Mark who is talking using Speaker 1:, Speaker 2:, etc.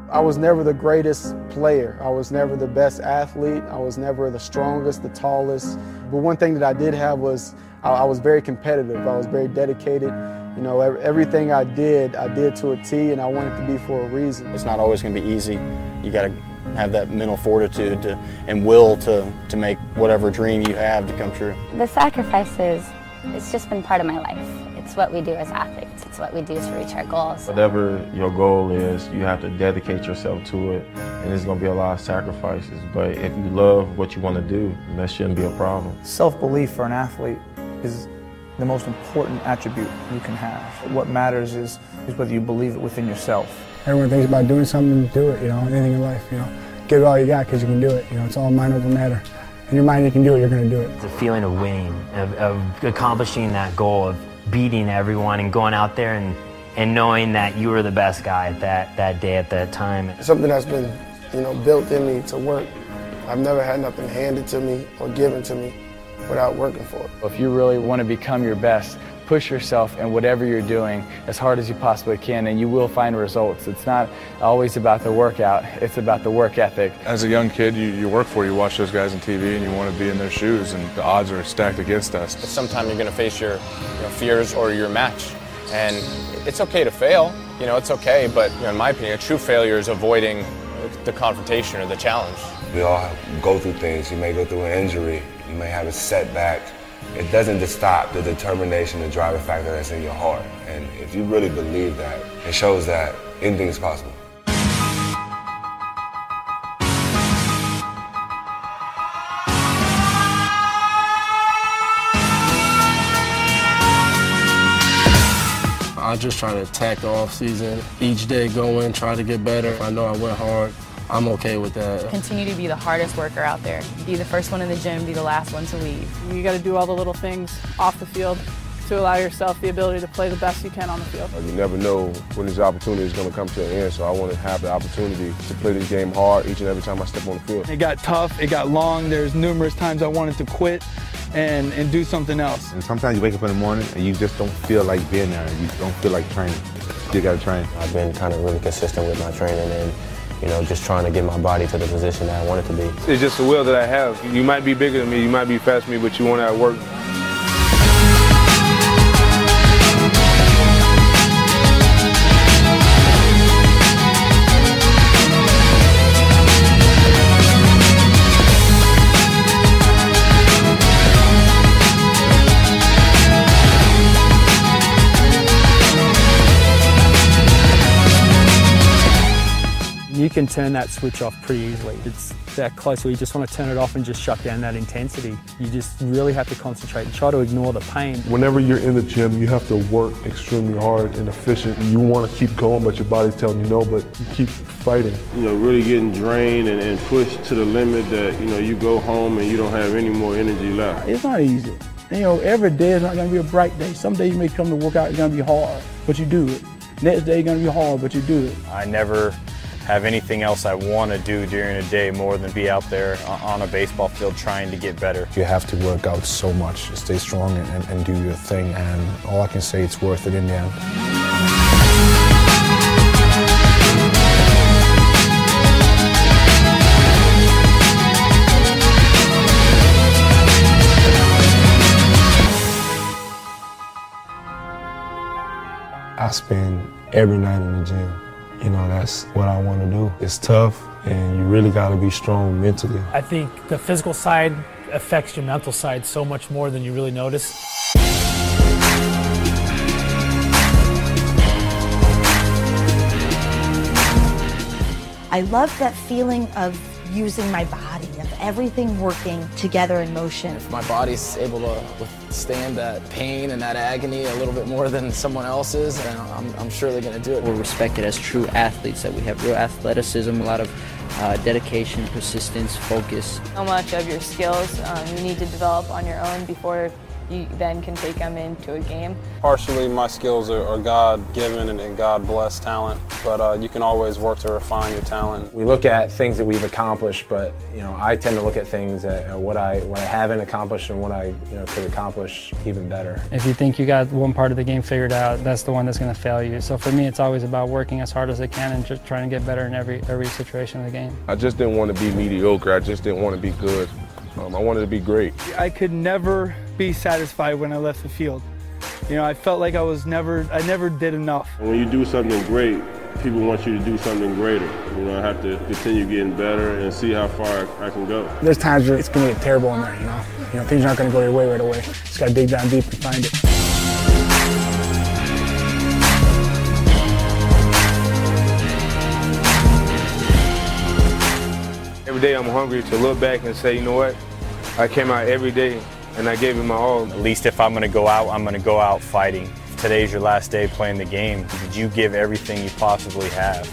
Speaker 1: I was never the greatest player. I was never the best athlete. I was never the strongest, the tallest. But one thing that I did have was I was very competitive. I was very dedicated. You know, everything I did to a T, and I wanted to be for a reason.
Speaker 2: It's not always going to be easy. You got to have that mental fortitude and will to make whatever dream you have to come true.
Speaker 3: The sacrifices, it's just been part of my life. It's what we do as athletes. It's what we do to reach our goals.
Speaker 4: Whatever your goal is, you have to dedicate yourself to it, and there's going to be a lot of sacrifices. But if you love what you want to do, that shouldn't be a problem.
Speaker 5: Self-belief for an athlete is the most important attribute you can have. What matters is whether you believe it within yourself.
Speaker 6: Everyone thinks about doing something, do it, you know, anything in life, you know. Give it all you got because you can do it, you know, it's all mind over matter. In your mind you can do it, you're going to do it.
Speaker 7: The feeling of winning, of accomplishing that goal, of beating everyone and going out there and knowing that you were the best guy at that day, at that time.
Speaker 8: Something that's been, you know, built in me to work. I've never had nothing handed to me or given to me without working for it.
Speaker 9: If you really want to become your best, push yourself in whatever you're doing as hard as you possibly can, and you will find results. It's not always about the workout, it's about the work ethic.
Speaker 10: As a young kid, you work for it. You watch those guys on TV and you want to be in their shoes, and the odds are stacked against us.
Speaker 11: Sometimes you're going to face your fears or your match, and it's okay to fail. You know, it's okay, but in my opinion, a true failure is avoiding the confrontation or the challenge.
Speaker 12: We all go through things. You may go through an injury, you may have a setback. It doesn't just stop the determination, the driving factor that's in your heart. And if you really believe that, it shows that anything is possible.
Speaker 13: I just try to attack the off season. Each day go in, try to get better. I know I went hard. I'm okay with that.
Speaker 14: Continue to be the hardest worker out there. Be the first one in the gym, be the last one to leave.
Speaker 15: You got to do all the little things off the field to allow yourself the ability to play the best you can on the field.
Speaker 16: You never know when this opportunity is going to come to an end, so I want to have the opportunity to play this game hard each and every time I step on the field.
Speaker 17: It got tough, it got long. There's numerous times I wanted to quit and do something else.
Speaker 18: And sometimes you wake up in the morning and you just don't feel like being there. You don't feel like training. You got to train.
Speaker 19: I've been kind of really consistent with my training and just trying to get my body to the position that I want it to be.
Speaker 16: It's just the will that I have. You might be bigger than me, you might be faster than me, but you want to work.
Speaker 20: You can turn that switch off pretty easily. It's that close where you just want to turn it off and just shut down that intensity. You just really have to concentrate and try to ignore the pain.
Speaker 4: Whenever you're in the gym, you have to work extremely hard and efficient. You want to keep going, but your body's telling you no, but you keep fighting.
Speaker 7: Really getting drained and pushed to the limit that, you go home and you don't have any more energy left.
Speaker 6: It's not easy. Every day is not going to be a bright day. Some days you may come to work out, it's going to be hard, but you do it. Next day it's going to be hard, but you do it.
Speaker 2: I never have anything else I want to do during a day more than be out there on a baseball field trying to get better.
Speaker 5: You have to work out so much, stay strong and do your thing, and all I can say, it's worth it in the end. I spend every night in the gym. That's what I want to do. It's tough, and you really got to be strong mentally.
Speaker 12: I think the physical side affects your mental side so much more than you really notice.
Speaker 3: I love that feeling of using my body, of everything working together in motion.
Speaker 15: If my body's able to withstand that pain and that agony a little bit more than someone else's, then I'm sure they're going to do it.
Speaker 19: We're respected as true athletes, that we have real athleticism, a lot of dedication, persistence, focus.
Speaker 14: How much of your skills you need to develop on your own before you then can take them into a game.
Speaker 21: Partially, my skills are God-given and God-blessed talent, but you can always work to refine your talent.
Speaker 22: We look at things that we've accomplished, but I tend to look at things at what I haven't accomplished and what I could accomplish even better.
Speaker 20: If you think you got one part of the game figured out, that's the one that's going to fail you. So for me, it's always about working as hard as I can and just trying to get better in every situation of the game.
Speaker 16: I just didn't want to be mediocre. I just didn't want to be good. I wanted to be great.
Speaker 17: I could never be satisfied when I left the field. I felt like I never did enough.
Speaker 16: When you do something great, people want you to do something greater. I have to continue getting better and see how far I can go.
Speaker 6: There's times where it's going to get terrible in there, things aren't going to go your way right away. Just got to dig down deep and find it.
Speaker 13: Every day I'm hungry to look back and say, you know what, I came out every day and I gave it my all.
Speaker 2: At least if I'm going to go out, I'm going to go out fighting. If today's your last day playing the game, did you give everything you possibly have?